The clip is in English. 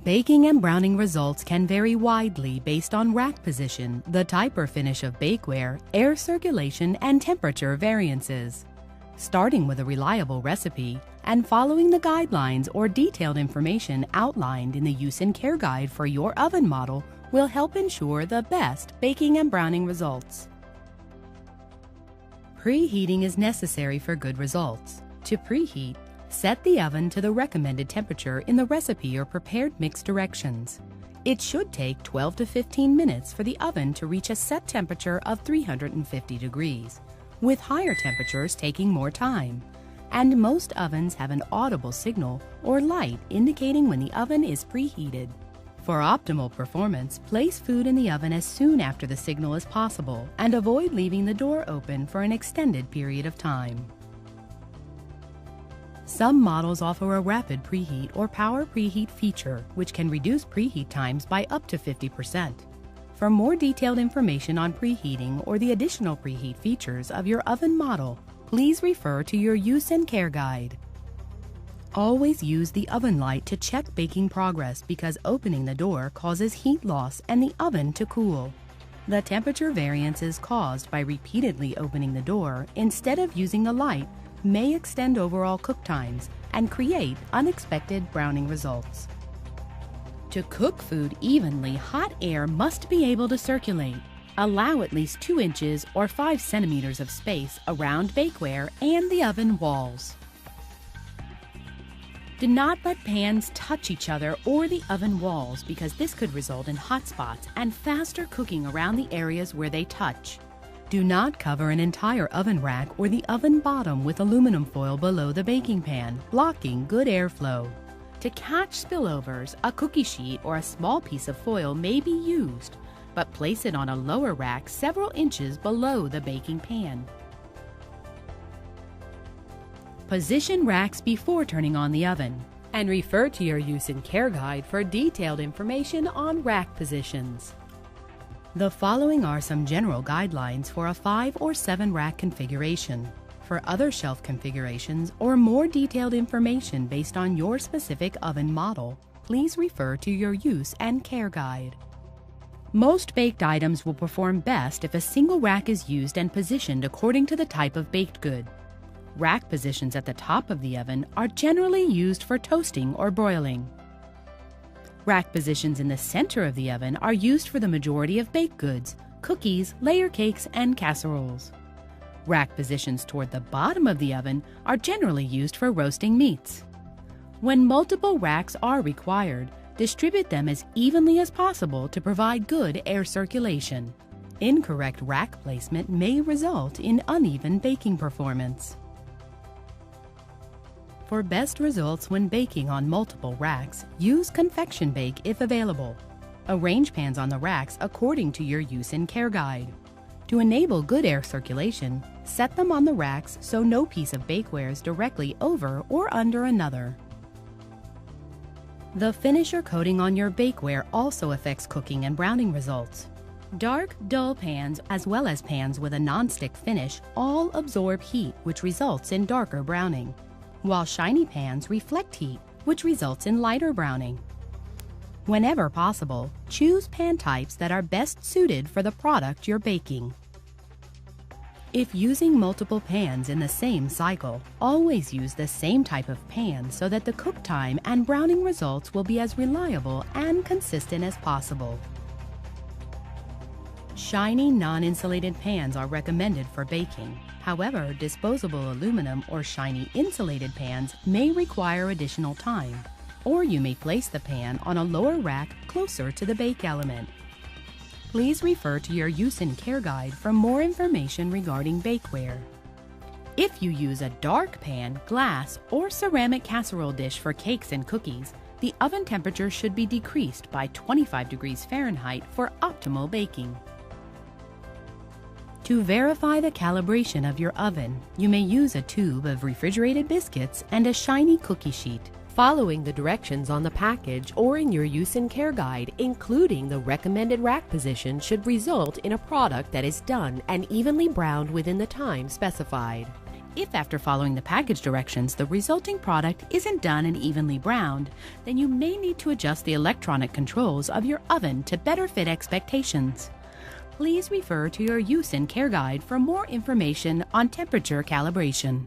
Baking and browning results can vary widely based on rack position, the type or finish of bakeware, air circulation, and temperature variances. Starting with a reliable recipe and following the guidelines or detailed information outlined in the use and care guide for your oven model will help ensure the best baking and browning results. Preheating is necessary for good results. To preheat, set the oven to the recommended temperature in the recipe or prepared mix directions. It should take 12 to 15 minutes for the oven to reach a set temperature of 350 degrees, with higher temperatures taking more time. And most ovens have an audible signal or light indicating when the oven is preheated. For optimal performance, place food in the oven as soon after the signal as possible and avoid leaving the door open for an extended period of time. Some models offer a rapid preheat or power preheat feature, which can reduce preheat times by up to 50%. For more detailed information on preheating or the additional preheat features of your oven model, please refer to your use and care guide. Always use the oven light to check baking progress because opening the door causes heat loss and the oven to cool. The temperature variances caused by repeatedly opening the door instead of using the light may extend overall cook times and create unexpected browning results. To cook food evenly, hot air must be able to circulate. Allow at least 2 inches or 5 centimeters of space around bakeware and the oven walls. Do not let pans touch each other or the oven walls because this could result in hot spots and faster cooking around the areas where they touch. Do not cover an entire oven rack or the oven bottom with aluminum foil below the baking pan, blocking good airflow. To catch spillovers, a cookie sheet or a small piece of foil may be used, but place it on a lower rack several inches below the baking pan. Position racks before turning on the oven, and refer to your use and care guide for detailed information on rack positions. The following are some general guidelines for a 5 or 7 rack configuration. For other shelf configurations or more detailed information based on your specific oven model, please refer to your use and care guide. Most baked items will perform best if a single rack is used and positioned according to the type of baked good. Rack positions at the top of the oven are generally used for toasting or broiling. Rack positions in the center of the oven are used for the majority of baked goods, cookies, layer cakes, and casseroles. Rack positions toward the bottom of the oven are generally used for roasting meats. When multiple racks are required, distribute them as evenly as possible to provide good air circulation. Incorrect rack placement may result in uneven baking performance. For best results when baking on multiple racks, use convection bake if available. Arrange pans on the racks according to your use and care guide. To enable good air circulation, set them on the racks so no piece of bakeware is directly over or under another. The finish or coating on your bakeware also affects cooking and browning results. Dark, dull pans, as well as pans with a non-stick finish, all absorb heat, which results in darker browning, while shiny pans reflect heat, which results in lighter browning. Whenever possible, choose pan types that are best suited for the product you're baking. If using multiple pans in the same cycle, always use the same type of pan so that the cook time and browning results will be as reliable and consistent as possible. Shiny, non-insulated pans are recommended for baking. However, disposable aluminum or shiny insulated pans may require additional time, or you may place the pan on a lower rack closer to the bake element. Please refer to your use and care guide for more information regarding bakeware. If you use a dark pan, glass, or ceramic casserole dish for cakes and cookies, the oven temperature should be decreased by 25 degrees Fahrenheit for optimal baking. To verify the calibration of your oven, you may use a tube of refrigerated biscuits and a shiny cookie sheet. Following the directions on the package or in your use and care guide, including the recommended rack position, should result in a product that is done and evenly browned within the time specified. If after following the package directions the resulting product isn't done and evenly browned, then you may need to adjust the electronic controls of your oven to better fit expectations. Please refer to your use and care guide for more information on temperature calibration.